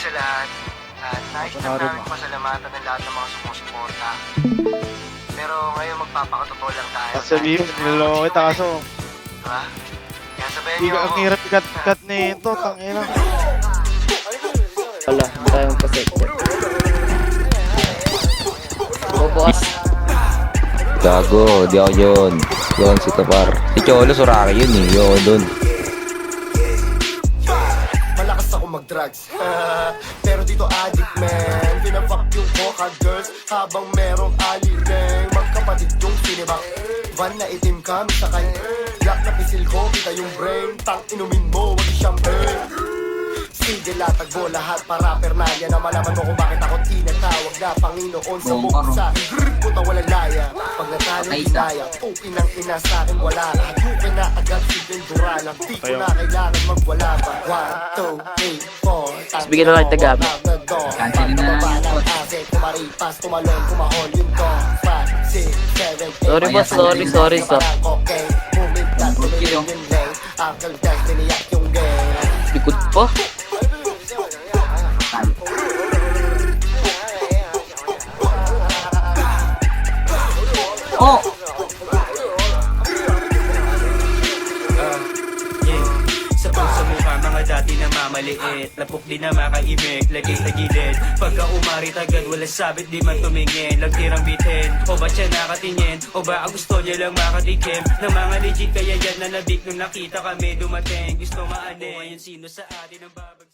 sa lahat. At nais lang namin pasalamatan ng lahat ng mga sumusuporta. Pero ngayon magpapakatotoo lang tayo. Sabihin, niloloko kita kaso. Diba? Kaya sabayan Hindi niyo ka ako. ang hirap ikat-cut nito, tangina. Wala, hindi tayo magpasekte. Bubukas. Gago, di ako yun. Yun si Kapar. Si Cholo, Soraki yun eh. Yun, dun. Malakas ako mag-drugs pero dito addict man. Pinafuck yung coca girls habang merong alibeng. Magkapatid yung sinibak. Van na itim kami sakay. Yak na pisil ko, kita yung brain. Tang inumin mo, wag champagne. Sige latagbo lahat para pernalya na malaman mo kung bakit ako tinatawag na Panginoon sa buong sa akin. Puta walang laya. Pag natalo dinaya, okay ng ina sa akin wala. Hadukin na agad si Vendura lang. Di ko na kailangan magwala pa. 1, 2, 3, 4. Bigyan na lang tagabi. Cancel na. Kumaripas, tumalon, kumahol yung to. 5, 6, 7, 8. Sorry boss, sorry. Uncle Dad, tiniyak yung game. Likod pa. Oh! Sa puso mukha mga dati na mamaliit. Lapok din na makaimik, lagay sa gilid. Pagka umarit agad, wala sabit, di man tumingin. Lagtirang bitin, o ba siya nakatingin? O ba gusto niya lang makatikim ng mga legit, kaya yan na nabik nung nakita kami dumating. Gusto maane, ngayon sino sa atin ang babag.